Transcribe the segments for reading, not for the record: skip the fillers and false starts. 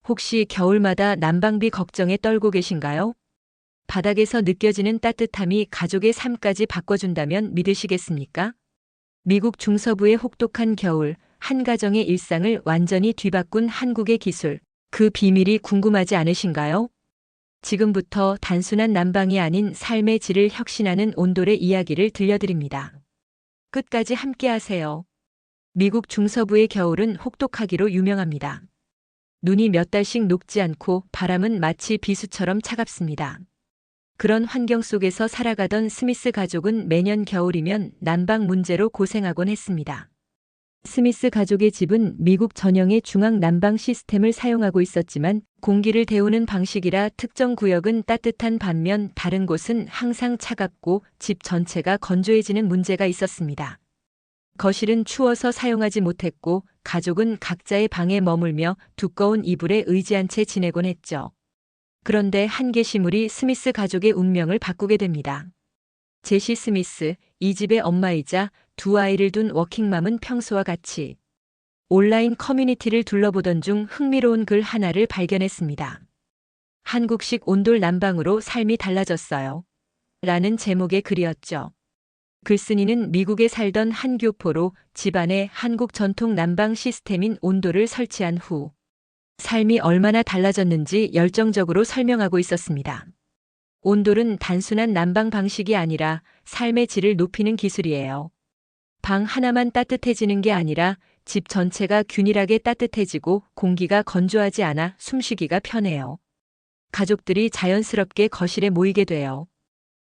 혹시 겨울마다 난방비 걱정에 떨고 계신가요? 바닥에서 느껴지는 따뜻함이 가족의 삶까지 바꿔준다면 믿으시겠습니까? 미국 중서부의 혹독한 겨울, 한 가정의 일상을 완전히 뒤바꾼 한국의 기술. 그 비밀이 궁금하지 않으신가요? 지금부터 단순한 난방이 아닌 삶의 질을 혁신하는 온돌의 이야기를 들려드립니다. 끝까지 함께하세요. 미국 중서부의 겨울은 혹독하기로 유명합니다. 눈이 몇 달씩 녹지 않고 바람은 마치 비수처럼 차갑습니다. 그런 환경 속에서 살아가던 스미스 가족은 매년 겨울이면 난방 문제로 고생하곤 했습니다. 스미스 가족의 집은 미국 전형의 중앙 난방 시스템을 사용하고 있었지만 공기를 데우는 방식이라 특정 구역은 따뜻한 반면 다른 곳은 항상 차갑고 집 전체가 건조해지는 문제가 있었습니다. 거실은 추워서 사용하지 못했고 가족은 각자의 방에 머물며 두꺼운 이불에 의지한 채 지내곤 했죠. 그런데 한 게시물이 스미스 가족의 운명을 바꾸게 됩니다. 제시 스미스, 이 집의 엄마이자 두 아이를 둔 워킹맘은 평소와 같이 온라인 커뮤니티를 둘러보던 중 흥미로운 글 하나를 발견했습니다. 한국식 온돌 난방으로 삶이 달라졌어요. 라는 제목의 글이었죠. 글쓴이는 미국에 살던 한 교포로 집안에 한국 전통 난방 시스템인 온돌을 설치한 후 삶이 얼마나 달라졌는지 열정적으로 설명하고 있었습니다. 온돌은 단순한 난방 방식이 아니라 삶의 질을 높이는 기술이에요. 방 하나만 따뜻해지는 게 아니라 집 전체가 균일하게 따뜻해지고 공기가 건조하지 않아 숨쉬기가 편해요. 가족들이 자연스럽게 거실에 모이게 돼요.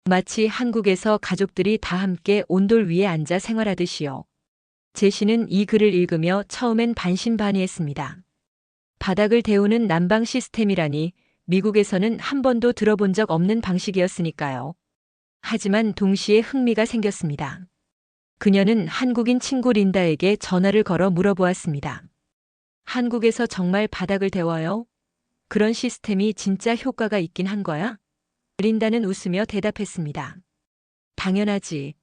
마치 한국에서 가족들이 다 함께 온돌 위에 앉아 생활하듯이요. 제시는 이 글을 읽으며 처음엔 반신반의했습니다. 바닥을 데우는 난방 시스템이라니 미국에서는 한 번도 들어본 적 없는 방식이었으니까요. 하지만 동시에 흥미가 생겼습니다. 그녀는 한국인 친구 린다에게 전화를 걸어 물어보았습니다. 한국에서 정말 바닥을 데워요? 그런 시스템이 진짜 효과가 있긴 한 거야? 린다는 웃으며 대답했습니다. 당연하지.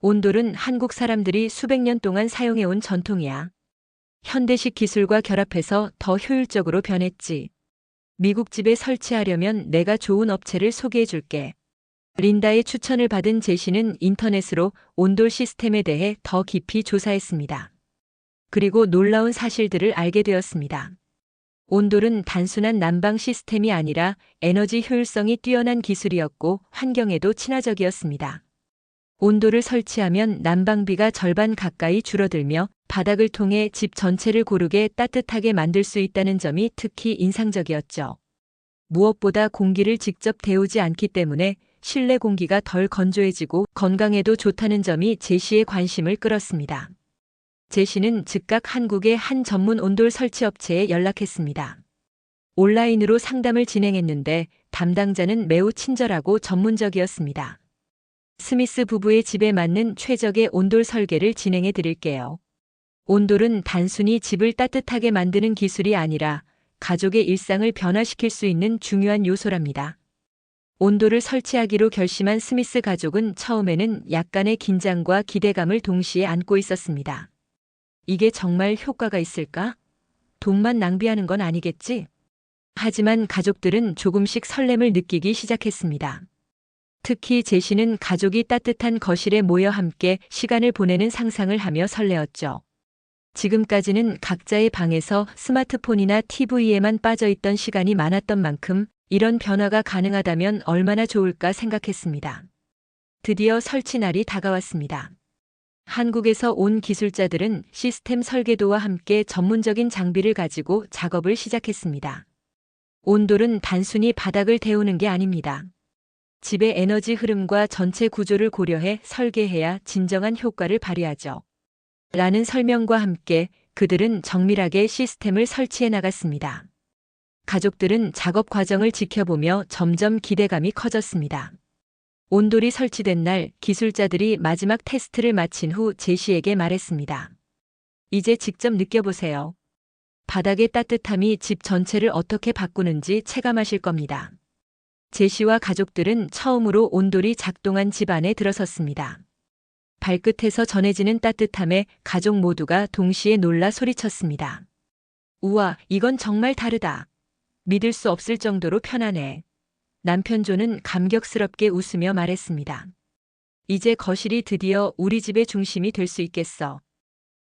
온돌은 한국 사람들이 수백 년 동안 사용해온 전통이야. 현대식 기술과 결합해서 더 효율적으로 변했지. 미국 집에 설치하려면 내가 좋은 업체를 소개해 줄게. 린다의 추천을 받은 제시는 인터넷으로 온돌 시스템에 대해 더 깊이 조사했습니다. 그리고 놀라운 사실들을 알게 되었습니다. 온돌은 단순한 난방 시스템이 아니라 에너지 효율성이 뛰어난 기술이었고 환경에도 친화적이었습니다. 온돌을 설치하면 난방비가 절반 가까이 줄어들며 바닥을 통해 집 전체를 고르게 따뜻하게 만들 수 있다는 점이 특히 인상적이었죠. 무엇보다 공기를 직접 데우지 않기 때문에 실내 공기가 덜 건조해지고 건강에도 좋다는 점이 제시의 관심을 끌었습니다. 제시는 즉각 한국의 한 전문 온돌 설치 업체에 연락했습니다. 온라인으로 상담을 진행했는데 담당자는 매우 친절하고 전문적이었습니다. 스미스 부부의 집에 맞는 최적의 온돌 설계를 진행해 드릴게요. 온돌은 단순히 집을 따뜻하게 만드는 기술이 아니라 가족의 일상을 변화시킬 수 있는 중요한 요소랍니다. 온돌을 설치하기로 결심한 스미스 가족은 처음에는 약간의 긴장과 기대감을 동시에 안고 있었습니다. 이게 정말 효과가 있을까? 돈만 낭비하는 건 아니겠지? 하지만 가족들은 조금씩 설렘을 느끼기 시작했습니다. 특히 제시는 가족이 따뜻한 거실에 모여 함께 시간을 보내는 상상을 하며 설레었죠. 지금까지는 각자의 방에서 스마트폰이나 TV에만 빠져있던 시간이 많았던 만큼 이런 변화가 가능하다면 얼마나 좋을까 생각했습니다. 드디어 설치 날이 다가왔습니다. 한국에서 온 기술자들은 시스템 설계도와 함께 전문적인 장비를 가지고 작업을 시작했습니다. 온돌은 단순히 바닥을 데우는 게 아닙니다. 집의 에너지 흐름과 전체 구조를 고려해 설계해야 진정한 효과를 발휘하죠. 라는 설명과 함께 그들은 정밀하게 시스템을 설치해 나갔습니다. 가족들은 작업 과정을 지켜보며 점점 기대감이 커졌습니다. 온돌이 설치된 날 기술자들이 마지막 테스트를 마친 후 제시에게 말했습니다. 이제 직접 느껴보세요. 바닥의 따뜻함이 집 전체를 어떻게 바꾸는지 체감하실 겁니다. 제시와 가족들은 처음으로 온돌이 작동한 집 안에 들어섰습니다. 발끝에서 전해지는 따뜻함에 가족 모두가 동시에 놀라 소리쳤습니다. 우와, 이건 정말 다르다. 믿을 수 없을 정도로 편하네. 남편 존은 감격스럽게 웃으며 말했습니다. 이제 거실이 드디어 우리 집의 중심이 될 수 있겠어.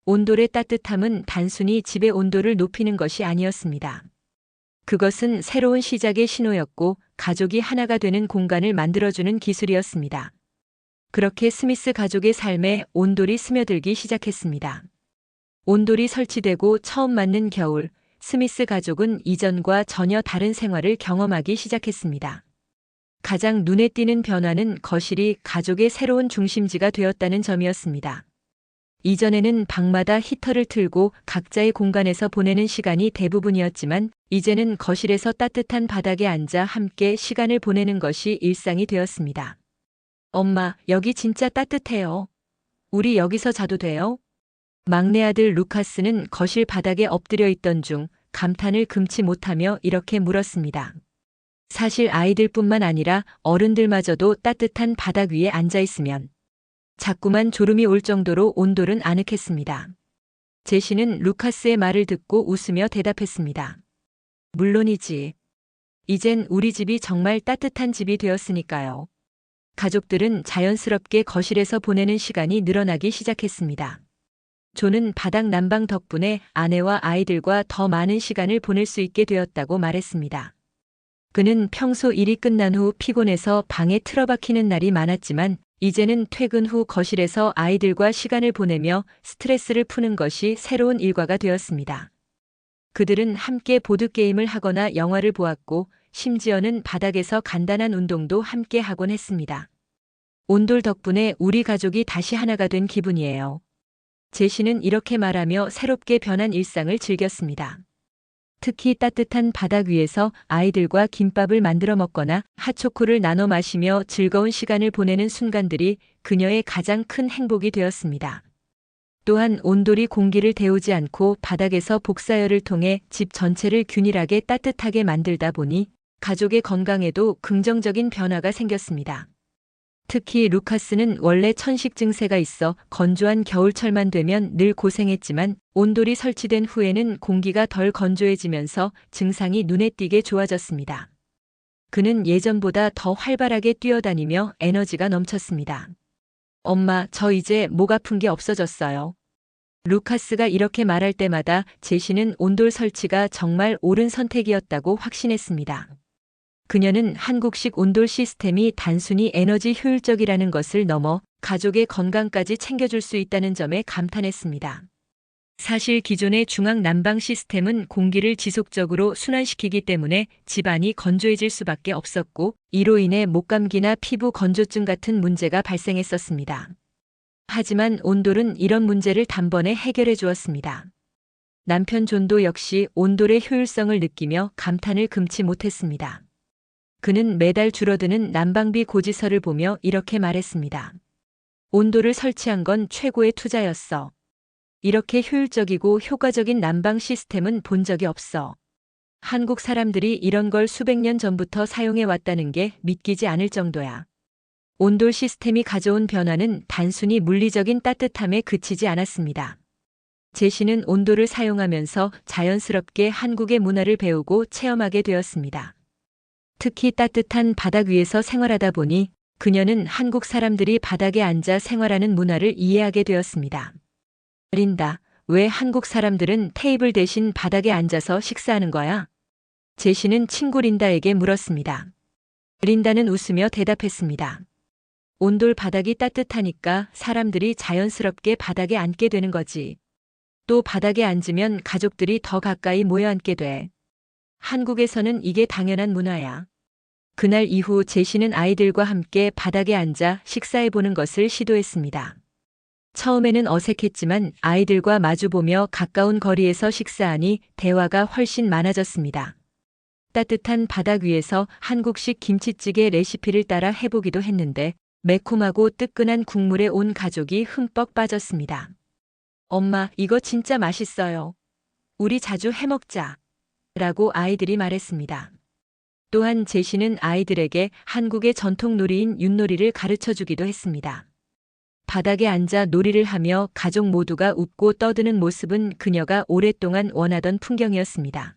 온돌의 따뜻함은 단순히 집의 온도를 높이는 것이 아니었습니다. 그것은 새로운 시작의 신호였고 가족이 하나가 되는 공간을 만들어주는 기술이었습니다. 그렇게 스미스 가족의 삶에 온돌이 스며들기 시작했습니다. 온돌이 설치되고 처음 맞는 겨울, 스미스 가족은 이전과 전혀 다른 생활을 경험하기 시작했습니다. 가장 눈에 띄는 변화는 거실이 가족의 새로운 중심지가 되었다는 점이었습니다. 이전에는 방마다 히터를 틀고 각자의 공간에서 보내는 시간이 대부분이었지만 이제는 거실에서 따뜻한 바닥에 앉아 함께 시간을 보내는 것이 일상이 되었습니다. 엄마, 여기 진짜 따뜻해요. 우리 여기서 자도 돼요? 막내 아들 루카스는 거실 바닥에 엎드려 있던 중 감탄을 금치 못하며 이렇게 물었습니다. 사실 아이들뿐만 아니라 어른들마저도 따뜻한 바닥 위에 앉아 있으면 자꾸만 졸음이 올 정도로 온돌은 아늑했습니다. 제시는 루카스의 말을 듣고 웃으며 대답했습니다. 물론이지. 이젠 우리 집이 정말 따뜻한 집이 되었으니까요. 가족들은 자연스럽게 거실에서 보내는 시간이 늘어나기 시작했습니다. 존은 바닥 난방 덕분에 아내와 아이들과 더 많은 시간을 보낼 수 있게 되었다고 말했습니다. 그는 평소 일이 끝난 후 피곤해서 방에 틀어박히는 날이 많았지만 이제는 퇴근 후 거실에서 아이들과 시간을 보내며 스트레스를 푸는 것이 새로운 일과가 되었습니다. 그들은 함께 보드게임을 하거나 영화를 보았고 심지어는 바닥에서 간단한 운동도 함께 하곤 했습니다. 온돌 덕분에 우리 가족이 다시 하나가 된 기분이에요. 제시는 이렇게 말하며 새롭게 변한 일상을 즐겼습니다. 특히 따뜻한 바닥 위에서 아이들과 김밥을 만들어 먹거나 핫초코를 나눠 마시며 즐거운 시간을 보내는 순간들이 그녀의 가장 큰 행복이 되었습니다. 또한 온돌이 공기를 데우지 않고 바닥에서 복사열을 통해 집 전체를 균일하게 따뜻하게 만들다 보니 가족의 건강에도 긍정적인 변화가 생겼습니다. 특히 루카스는 원래 천식 증세가 있어 건조한 겨울철만 되면 늘 고생했지만 온돌이 설치된 후에는 공기가 덜 건조해지면서 증상이 눈에 띄게 좋아졌습니다. 그는 예전보다 더 활발하게 뛰어다니며 에너지가 넘쳤습니다. 엄마, 저 이제 목 아픈 게 없어졌어요. 루카스가 이렇게 말할 때마다 제시는 온돌 설치가 정말 옳은 선택이었다고 확신했습니다. 그녀는 한국식 온돌 시스템이 단순히 에너지 효율적이라는 것을 넘어 가족의 건강까지 챙겨줄 수 있다는 점에 감탄했습니다. 사실 기존의 중앙 난방 시스템은 공기를 지속적으로 순환시키기 때문에 집안이 건조해질 수밖에 없었고 이로 인해 목감기나 피부 건조증 같은 문제가 발생했었습니다. 하지만 온돌은 이런 문제를 단번에 해결해 주었습니다. 남편 존도 역시 온돌의 효율성을 느끼며 감탄을 금치 못했습니다. 그는 매달 줄어드는 난방비 고지서를 보며 이렇게 말했습니다. 온돌을 설치한 건 최고의 투자였어. 이렇게 효율적이고 효과적인 난방 시스템은 본 적이 없어. 한국 사람들이 이런 걸 수백 년 전부터 사용해 왔다는 게 믿기지 않을 정도야. 온돌 시스템이 가져온 변화는 단순히 물리적인 따뜻함에 그치지 않았습니다. 제시는 온돌을 사용하면서 자연스럽게 한국의 문화를 배우고 체험하게 되었습니다. 특히 따뜻한 바닥 위에서 생활하다 보니 그녀는 한국 사람들이 바닥에 앉아 생활하는 문화를 이해하게 되었습니다. 린다, 왜 한국 사람들은 테이블 대신 바닥에 앉아서 식사하는 거야? 제시는 친구 린다에게 물었습니다. 린다는 웃으며 대답했습니다. 온돌 바닥이 따뜻하니까 사람들이 자연스럽게 바닥에 앉게 되는 거지. 또 바닥에 앉으면 가족들이 더 가까이 모여 앉게 돼. 한국에서는 이게 당연한 문화야. 그날 이후 제시는 아이들과 함께 바닥에 앉아 식사해보는 것을 시도했습니다. 처음에는 어색했지만 아이들과 마주보며 가까운 거리에서 식사하니 대화가 훨씬 많아졌습니다. 따뜻한 바닥 위에서 한국식 김치찌개 레시피를 따라 해보기도 했는데 매콤하고 뜨끈한 국물에 온 가족이 흠뻑 빠졌습니다. 엄마, 이거 진짜 맛있어요. 우리 자주 해먹자. 라고 아이들이 말했습니다. 또한 제시는 아이들에게 한국의 전통 놀이인 윷놀이를 가르쳐 주기도 했습니다. 바닥에 앉아 놀이를 하며 가족 모두가 웃고 떠드는 모습은 그녀가 오랫동안 원하던 풍경이었습니다.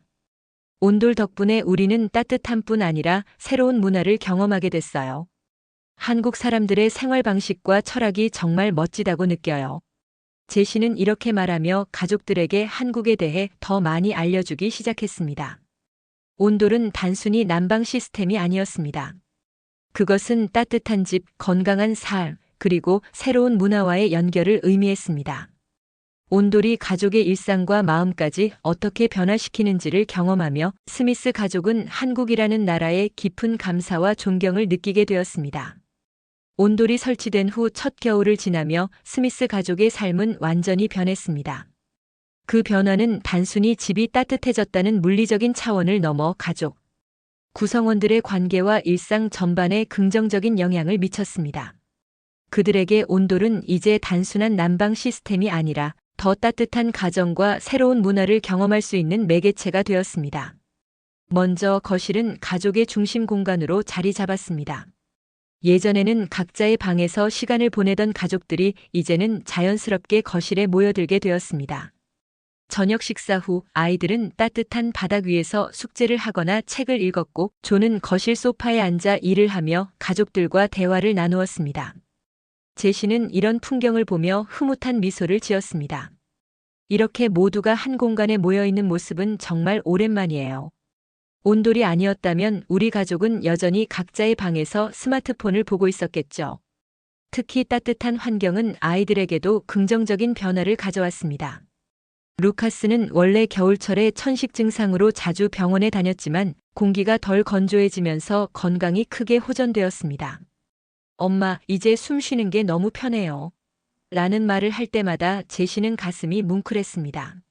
온돌 덕분에 우리는 따뜻한 뿐 아니라 새로운 문화를 경험하게 됐어요. 한국 사람들의 생활 방식과 철학이 정말 멋지다고 느껴요. 제시는 이렇게 말하며 가족들에게 한국에 대해 더 많이 알려주기 시작했습니다. 온돌은 단순히 난방 시스템이 아니었습니다. 그것은 따뜻한 집, 건강한 삶, 그리고 새로운 문화와의 연결을 의미했습니다. 온돌이 가족의 일상과 마음까지 어떻게 변화시키는지를 경험하며 스미스 가족은 한국이라는 나라에 깊은 감사와 존경을 느끼게 되었습니다. 온돌이 설치된 후 첫 겨울을 지나며 스미스 가족의 삶은 완전히 변했습니다. 그 변화는 단순히 집이 따뜻해졌다는 물리적인 차원을 넘어 가족, 구성원들의 관계와 일상 전반에 긍정적인 영향을 미쳤습니다. 그들에게 온돌은 이제 단순한 난방 시스템이 아니라 더 따뜻한 가정과 새로운 문화를 경험할 수 있는 매개체가 되었습니다. 먼저 거실은 가족의 중심 공간으로 자리 잡았습니다. 예전에는 각자의 방에서 시간을 보내던 가족들이 이제는 자연스럽게 거실에 모여들게 되었습니다. 저녁 식사 후 아이들은 따뜻한 바닥 위에서 숙제를 하거나 책을 읽었고 조는 거실 소파에 앉아 일을 하며 가족들과 대화를 나누었습니다. 제시는 이런 풍경을 보며 흐뭇한 미소를 지었습니다. 이렇게 모두가 한 공간에 모여 있는 모습은 정말 오랜만이에요. 온돌이 아니었다면 우리 가족은 여전히 각자의 방에서 스마트폰을 보고 있었겠죠. 특히 따뜻한 환경은 아이들에게도 긍정적인 변화를 가져왔습니다. 루카스는 원래 겨울철에 천식 증상으로 자주 병원에 다녔지만 공기가 덜 건조해지면서 건강이 크게 호전되었습니다. 엄마, 이제 숨 쉬는 게 너무 편해요. 라는 말을 할 때마다 제시는 가슴이 뭉클했습니다.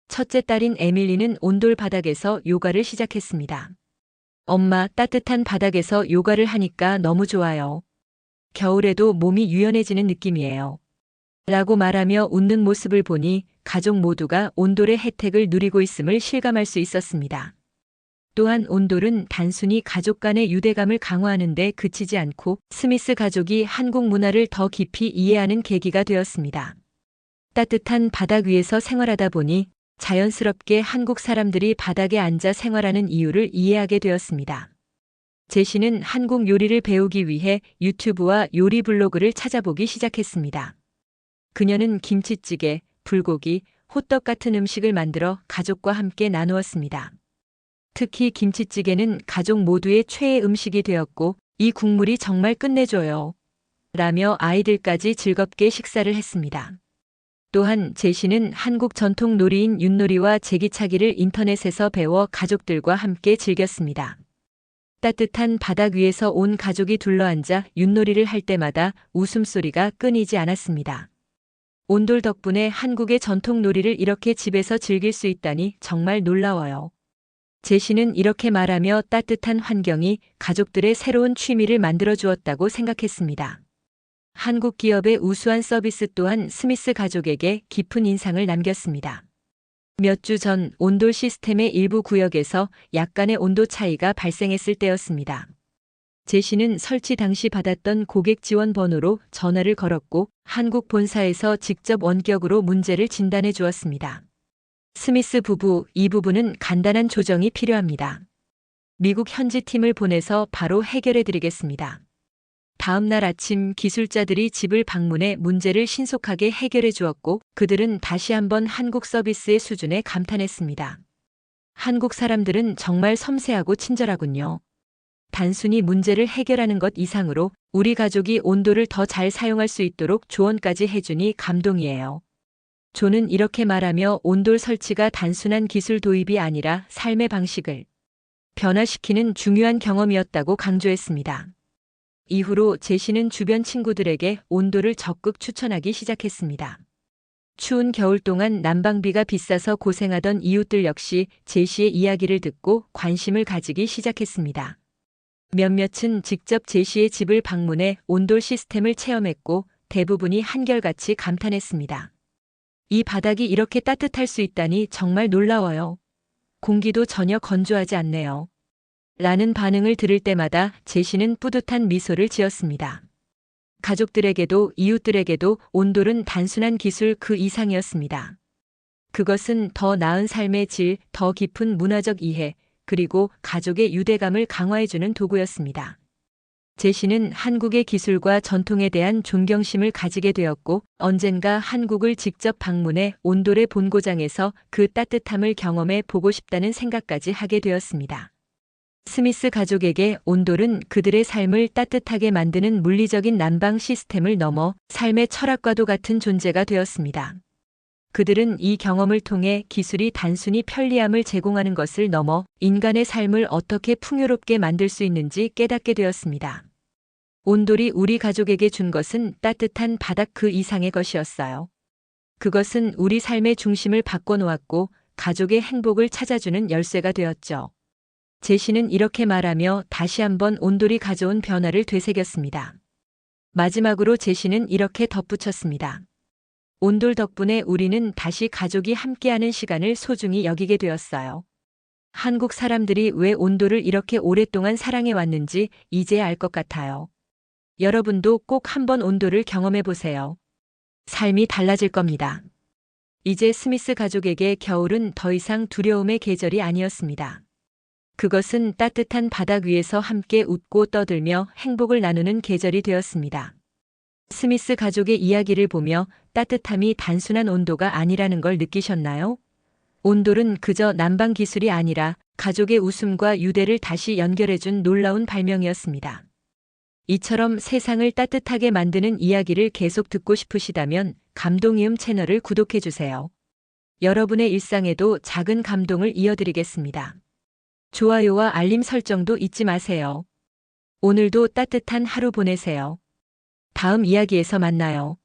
첫째 딸인 에밀리는 온돌 바닥에서 요가를 시작했습니다. 엄마, 따뜻한 바닥에서 요가를 하니까 너무 좋아요. 겨울에도 몸이 유연해지는 느낌이에요. 라고 말하며 웃는 모습을 보니 가족 모두가 온돌의 혜택을 누리고 있음을 실감할 수 있었습니다. 또한 온돌은 단순히 가족 간의 유대감을 강화하는 데 그치지 않고 스미스 가족이 한국 문화를 더 깊이 이해하는 계기가 되었습니다. 따뜻한 바닥 위에서 생활하다 보니 자연스럽게 한국 사람들이 바닥에 앉아 생활하는 이유를 이해하게 되었습니다. 제시는 한국 요리를 배우기 위해 유튜브와 요리 블로그를 찾아보기 시작했습니다. 그녀는 김치찌개, 불고기, 호떡 같은 음식을 만들어 가족과 함께 나누었습니다. 특히 김치찌개는 가족 모두의 최애 음식이 되었고 이 국물이 정말 끝내줘요. 라며 아이들까지 즐겁게 식사를 했습니다. 또한 제시는 한국 전통 놀이인 윷놀이와 제기차기를 인터넷에서 배워 가족들과 함께 즐겼습니다. 따뜻한 바닥 위에서 온 가족이 둘러앉아 윷놀이를 할 때마다 웃음소리가 끊이지 않았습니다. 온돌 덕분에 한국의 전통 놀이를 이렇게 집에서 즐길 수 있다니 정말 놀라워요. 제시는 이렇게 말하며 따뜻한 환경이 가족들의 새로운 취미를 만들어 주었다고 생각했습니다. 한국 기업의 우수한 서비스 또한 스미스 가족에게 깊은 인상을 남겼습니다. 몇 주 전 온돌 시스템의 일부 구역에서 약간의 온도 차이가 발생했을 때였습니다. 제시는 설치 당시 받았던 고객 지원 번호로 전화를 걸었고 한국 본사에서 직접 원격으로 문제를 진단해 주었습니다. 스미스 부부, 이 부분은 간단한 조정이 필요합니다. 미국 현지 팀을 보내서 바로 해결해 드리겠습니다. 다음 날 아침 기술자들이 집을 방문해 문제를 신속하게 해결해 주었고 그들은 다시 한번 한국 서비스의 수준에 감탄했습니다. 한국 사람들은 정말 섬세하고 친절하군요. 단순히 문제를 해결하는 것 이상으로 우리 가족이 온돌을 더 잘 사용할 수 있도록 조언까지 해주니 감동이에요. 조는 이렇게 말하며 온돌 설치가 단순한 기술 도입이 아니라 삶의 방식을 변화시키는 중요한 경험이었다고 강조했습니다. 이후로 제시는 주변 친구들에게 온돌을 적극 추천하기 시작했습니다. 추운 겨울 동안 난방비가 비싸서 고생하던 이웃들 역시 제시의 이야기를 듣고 관심을 가지기 시작했습니다. 몇몇은 직접 제시의 집을 방문해 온돌 시스템을 체험했고 대부분이 한결같이 감탄했습니다. 이 바닥이 이렇게 따뜻할 수 있다니 정말 놀라워요. 공기도 전혀 건조하지 않네요. 라는 반응을 들을 때마다 제시는 뿌듯한 미소를 지었습니다. 가족들에게도 이웃들에게도 온돌은 단순한 기술 그 이상이었습니다. 그것은 더 나은 삶의 질, 더 깊은 문화적 이해, 그리고 가족의 유대감을 강화해주는 도구였습니다. 제시는 한국의 기술과 전통에 대한 존경심을 가지게 되었고 언젠가 한국을 직접 방문해 온돌의 본고장에서 그 따뜻함을 경험해 보고 싶다는 생각까지 하게 되었습니다. 스미스 가족에게 온돌은 그들의 삶을 따뜻하게 만드는 물리적인 난방 시스템을 넘어 삶의 철학과도 같은 존재가 되었습니다. 그들은 이 경험을 통해 기술이 단순히 편리함을 제공하는 것을 넘어 인간의 삶을 어떻게 풍요롭게 만들 수 있는지 깨닫게 되었습니다. 온돌이 우리 가족에게 준 것은 따뜻한 바닥 그 이상의 것이었어요. 그것은 우리 삶의 중심을 바꿔놓았고 가족의 행복을 찾아주는 열쇠가 되었죠. 제시는 이렇게 말하며 다시 한번 온돌이 가져온 변화를 되새겼습니다. 마지막으로 제시는 이렇게 덧붙였습니다. 온돌 덕분에 우리는 다시 가족이 함께하는 시간을 소중히 여기게 되었어요. 한국 사람들이 왜 온돌을 이렇게 오랫동안 사랑해 왔는지 이제 알 것 같아요. 여러분도 꼭 한번 온돌을 경험해 보세요. 삶이 달라질 겁니다. 이제 스미스 가족에게 겨울은 더 이상 두려움의 계절이 아니었습니다. 그것은 따뜻한 바닥 위에서 함께 웃고 떠들며 행복을 나누는 계절이 되었습니다. 스미스 가족의 이야기를 보며 따뜻함이 단순한 온도가 아니라는 걸 느끼셨나요? 온돌은 그저 난방 기술이 아니라 가족의 웃음과 유대를 다시 연결해준 놀라운 발명이었습니다. 이처럼 세상을 따뜻하게 만드는 이야기를 계속 듣고 싶으시다면 감동이음 채널을 구독해주세요. 여러분의 일상에도 작은 감동을 이어드리겠습니다. 좋아요와 알림 설정도 잊지 마세요. 오늘도 따뜻한 하루 보내세요. 다음 이야기에서 만나요.